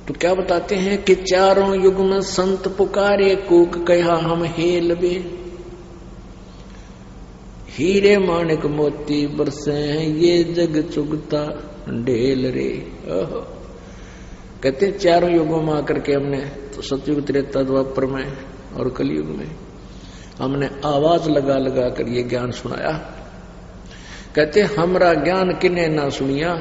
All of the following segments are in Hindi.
तो क्या बताते हैं कि चारों युग में संत पुकारे कूक कहा हम हेल बे, हीरे माणिक मोती बरसे हैं ये जग चुगता ढेल रे। कहते हैं चारों युगों में आकर के हमने तो सतयुग त्रेता द्वापर में और कलयुग में हमने आवाज लगा लगा कर ये ज्ञान सुनाया। कहते हमरा ज्ञान किने ना सुनिया,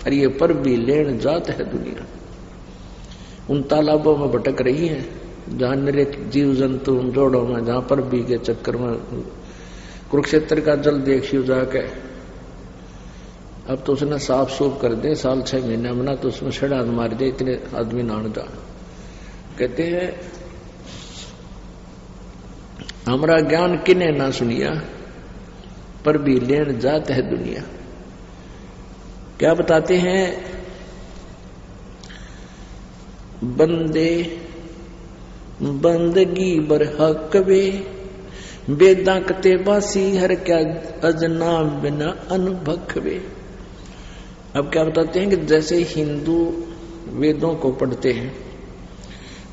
और ये पर भी लेन जात है दुनिया। उन तालाबों में भटक रही है जहां निरख जीव जंतु उन जोड़ों में, जहां पर भी के चक्कर में कुरुक्षेत्र का जल देखियो जाके। अब तो उसने साफ सूफ कर दे, साल 6 महीने में ना तो उसमें छड़ा मार दे, इतने आदमी नान जा। कहते हैं हमारा ज्ञान किने ना सुनिया, पर भी लेन जात है दुनिया। क्या बताते हैं, बंदे बंदगी बर हक वे, बेदा कते बासी हर क्या अजना बिना अनभख वे। अब क्या बताते हैं कि जैसे हिंदू वेदों को पढ़ते हैं,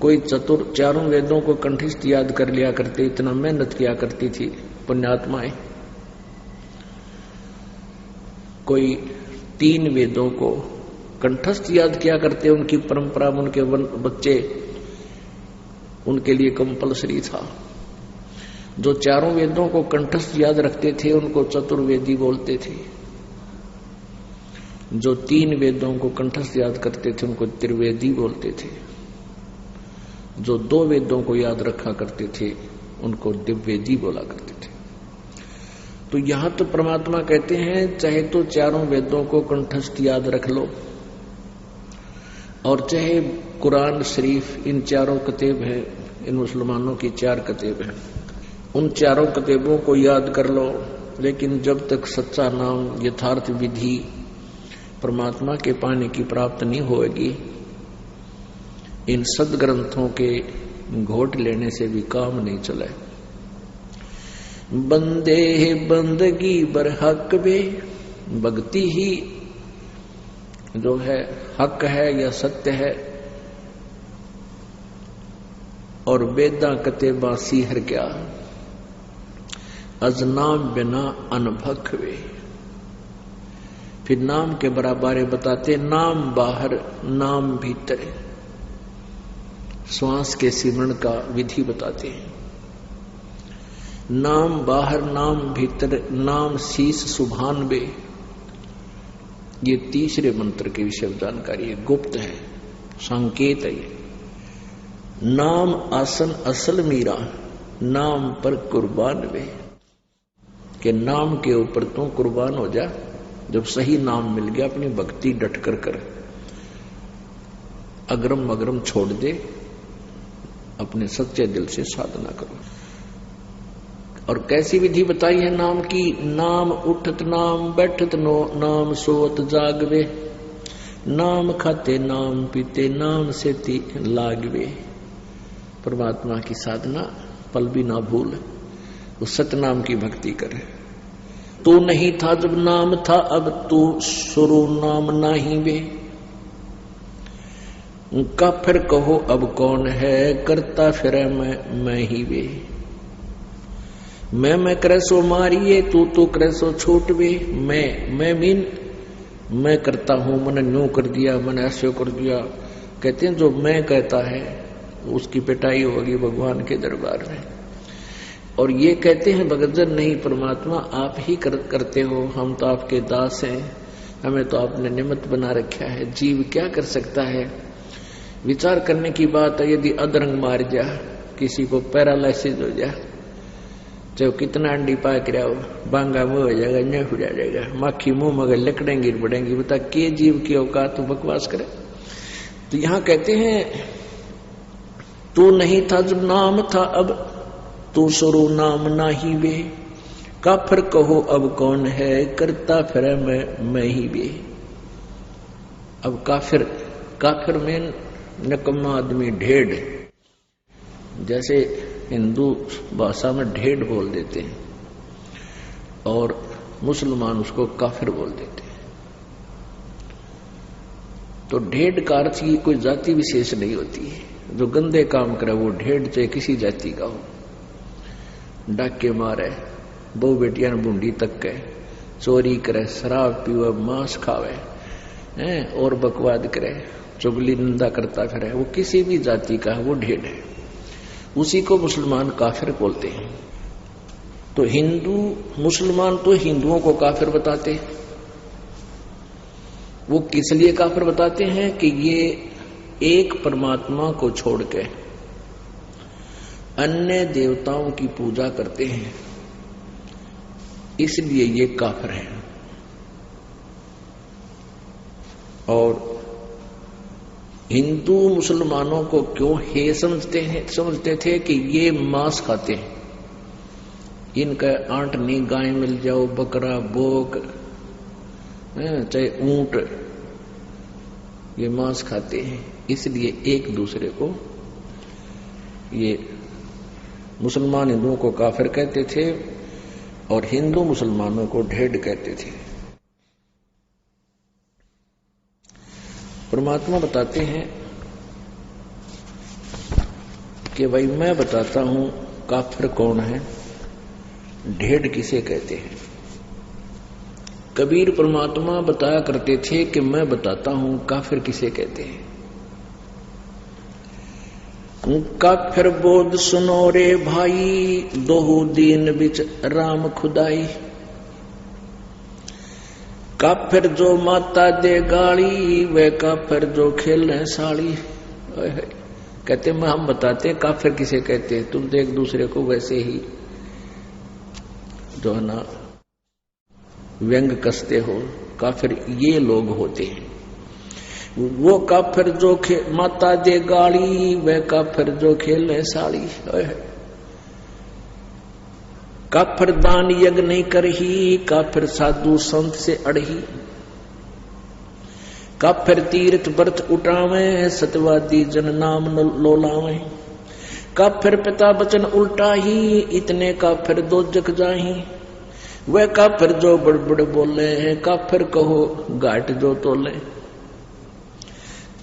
कोई चतुर चारों वेदों को कंठस्थ याद कर लिया करते, इतना मेहनत किया करती थी पुण्यात्माएं। कोई 3 वेदों को कंठस्थ याद किया करते, उनकी परंपरा उनके बच्चे उनके लिए कंपलसरी था। जो चारों वेदों को कंठस्थ याद रखते थे उनको चतुर्वेदी बोलते थे, जो 3 वेदों को कंठस्थ याद करते थे उनको त्रिवेदी बोलते थे, जो 2 वेदों को याद रखा करते थे उनको दिव्यवेदी बोला करते थे। तो यहां तो परमात्मा कहते हैं चाहे तो चारों वेदों को कंठस्थ याद रख लो, और चाहे कुरान शरीफ, इन चारों कतेब हैं, इन मुसलमानों की 4 कतेब हैं, उन चारों कतेबों को याद कर लो। लेकिन जब तक सच्चा नाम यथार्थ विधि परमात्मा के पाने की प्राप्त नहीं होगी, इन सदग्रंथों के घोट लेने से भी काम नहीं चले। बंदे बंदगी बर हक बे, भक्ति ही जो है हक है या सत्य है, और वेदा कते बासी हर क्या अजनाम बिना अनभख वे। फिर नाम के बराबर बताते, नाम बाहर नाम भीतर, श्वास के सिमरण का विधि बताते हैं। नाम बाहर नाम भीतर, नाम शीश सुभान बे, ये तीसरे मंत्र के विषय जानकारी है, गुप्त है, संकेत है। नाम आसन असल मीरा, नाम पर कुर्बान वे, कि नाम के ऊपर तू कुर्बान हो जा। जब सही नाम मिल गया अपनी भक्ति डट कर कर, अग्रम अग्रम छोड़ दे, अपने सच्चे दिल से साधना करो। और कैसी विधि बताई है नाम की, नाम उठत नाम बैठत नो, नाम सोत जागवे, नाम खाते नाम पीते नाम से ती लागवे। परमात्मा की साधना पल भी ना भूल, उस सतनाम की भक्ति करे। तू नहीं था जब नाम था, अब तू शुरू नाम नाही वे, का फिर कहो अब कौन है, करता फिर मैं ही वे। मैं करे सो मारिए, तू करे सो छूट वे। मैं मीन मैं करता हूं, मैंने न्यू कर दिया, मैंने ऐसे कर दिया। कहते हैं जो मैं कहता है उसकी पिटाई होगी भगवान के दरबार में। और ये कहते हैं भगतजन नहीं, परमात्मा आप ही करते हो, हम तो आपके दास हैं, हमें तो आपने निमित्त बना रखा है। जीव क्या कर सकता है? विचार करने की बात है, यदि अधरंग मार जा, किसी को पैरालाइसिस हो जा, चाहे कितना अंडी पाक रहा हो, बांगा मुंह हो जाएगा, न्या हो जाएगा, माखी मुंह मगर लकड़ें गिर पड़ेंगी। बता के जीव की औकात तो बकवास करे। तो यहां कहते हैं तू नहीं था जब नाम था, अब तू शुरू नाम नाही वे, काफिर कहो अब कौन है, करता फिर मैं ही वे। अब काफिर में नकम्मा आदमी, ढेढ़, जैसे हिंदू भाषा में ढेढ़ बोल देते हैं और मुसलमान उसको काफिर बोल देते हैं। तो ढेड का अर्थ की कोई जाति विशेष नहीं होती है। जो गंदे काम करे वो ढेड चाहे किसी जाति का हो, डाके मारे, बहु बेटियां बूंदी तक के, चोरी करे, शराब पीवे, मांस खावे और बकवाद करे, चुगली निंदा करता फिरे, वो किसी भी जाति का है, वो ढेड है। उसी को मुसलमान काफिर बोलते हैं। तो हिंदू मुसलमान तो हिंदुओं को काफिर बताते, वो किस लिए काफिर बताते हैं कि ये एक परमात्मा को छोड़ के अन्य देवताओं की पूजा करते हैं, इसलिए ये काफिर हैं। और हिंदू मुसलमानों को क्यों हे समझते थे कि ये मांस खाते हैं, इनका आंट नहीं, गाय मिल जाओ, बकरा, बोक, चाहे ऊंट, ये मांस खाते हैं, इसलिए एक दूसरे को ये मुसलमान हिंदुओं को काफिर कहते थे और हिंदू मुसलमानों को ढेड कहते थे। परमात्मा बताते हैं कि भाई मैं बताता हूं काफिर कौन है, ढेड किसे कहते हैं। कबीर परमात्मा बताया करते थे कि मैं बताता हूं काफिर किसे कहते हैं। काफिर बोध सुनो रे भाई, दोहु दीन बिच राम खुदाई। काफिर जो माता दे गाली, वे काफिर जो खेले साड़ी। कहते मैं हम बताते हैं काफिर किसे कहते हैं, तुम तो एक दूसरे को वैसे ही जो है ना व्यंग कसते हो। काफिर ये लोग होते हैं। वो काफिर जो माता दे गाली, वे काफिर जो खेले साड़ी। काफिर दान यज्ञ नहीं करही, काफिर साधु संत से अड़ही। काफिर तीर्थ व्रत उठावे, सत्यवादी जन नाम लोलावे। काफिर पिता बचन उल्टा ही, इतने काफिर दोजख जाही। वे काफिर जो बड़बड़ बोले हैं, काफिर कहो घाट जो तोले।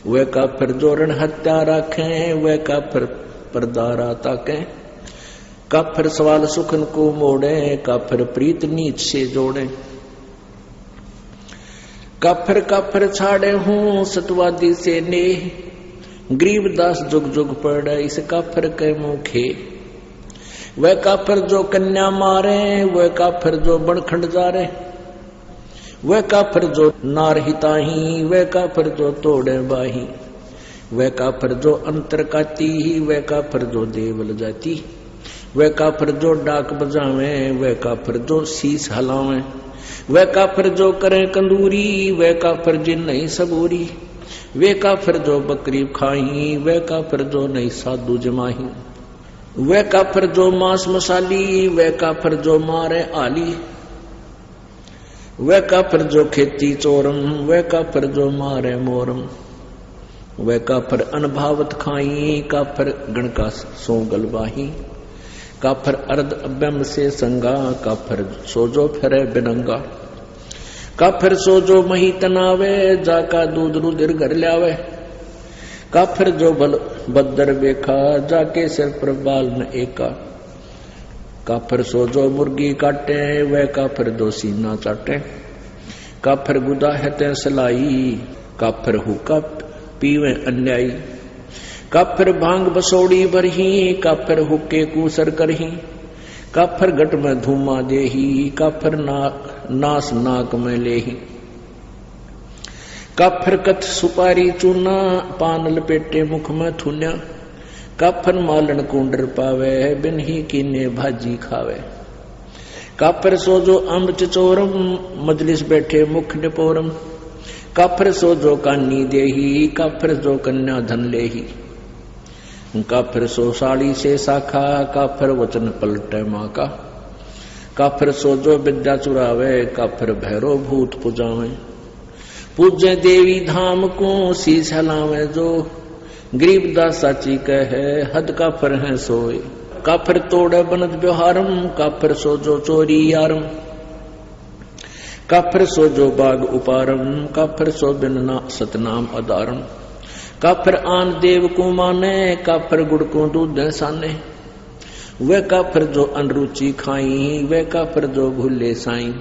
वे काफिर जो रण हत्या रखें, वे काफिर परदारा ताके। काफिर सवाल सुखन को मोड़े, काफिर प्रीत नीच से जोड़े। काफिर काफिर छाड़े हूं, सतवादी से नेह। गरीबदास जुग जुग पड़े, इस काफिर के मुखे। वह काफिर जो कन्या मारे, वह काफिर जो बनखंड जा रहे। वह काफिर जो नार हिताही, वह काफिर जो तोड़े बाही। वह काफिर जो अंतर काती, वह काफिर जो देवल जाती। वह काफिर जो डाक बजावे, वह काफिर जो शीस हलावे। वह काफिर जो करे कंदूरी, वह काफिर जिन नहीं सबूरी। वे काफिर जो बकरी खाई, वह काफिर जो नहीं साधु जमाही। वह काफिर जो मांस मसाली, वह काफिर जो मारे आली। वह काफिर जो खेती चोरम, वह काफिर जो मारे मोरम। वह काफिर अनभावत खाई, काफिर गण का सो गलबाही। काफिर अर्ध अभ्यम से संगा, काफिर सोजो फिरे बिनंगा। काफिर सोजो मही तनावे, जाका दूध रुधिर घर ल्यावे। काफिर जो बल बदर बेखा, जाके सिर पर बाल न एका। काफिर सो जो मुर्गी काटे, वह काफिर दो सीना चाटे। काफिर गुदा है ते सलाई, काफिर हुक्का पीवे अन्यायी। काफिर भांग बसोड़ी भरही, काफिर हुक्के कूसर करही। काफिर गट में धूमा देही, काफिर नास नाक में लेही। काफिर कथ सुपारी चूना, पान लपेटे मुख में थुन्या। काफिर मालन कुंडर पावे, बिन ही कीने भाजी खावे। काफिर सो जो अम्ब चचोरम, मजलिस बैठे मुख निपोरम। काफिर सो जो कानी देही, काफिर जो कन्या धन लेही। काफिर सो साड़ी से शाखा, काफिर वचन पलटे माँ का। काफिर सो जो विद्या चुरावे, काफिर भैरो भूत पुजावे। पूजे देवी धाम को, शीश हलावे जो। गरीबदास साची कहे, हद काफिर है सोए। काफिर तोड़े बनत व्यवहारम, काफिर सो जो चोरी यारम। काफिर सो जो बाग उपारम, काफिर सो बिन सतनाम अदारम। काफिर आन देव को माने, काफिर गुड़ को दूध साने। वह काफिर जो अनरुचि खाई, वह काफिर जो भूले साई।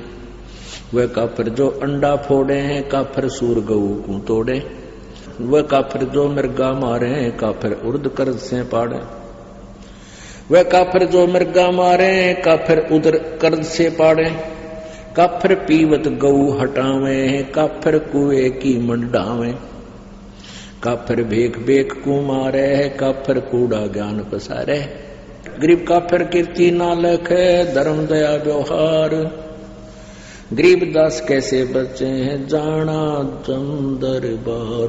वह काफिर जो अंडा फोड़े हैं, काफिर सूर गऊ को तोड़े। वह काफिर जो मृगा मारे, काफिर उर्द कर्ज से पाड़े। वह काफिर जो मृगा मारे, काफिर उदर कर्ज से पाड़े। काफिर पीवत गऊ हटावे, काफिर कुएं की मंडावे। काफिर भेख भेख को मारे, काफिर कूड़ा ज्ञान पसारे। गरीब काफिर कीर्ति नालक है, धर्म दया व्यवहार। गरीब दास कैसे बचे हैं, जाना जम दरबार।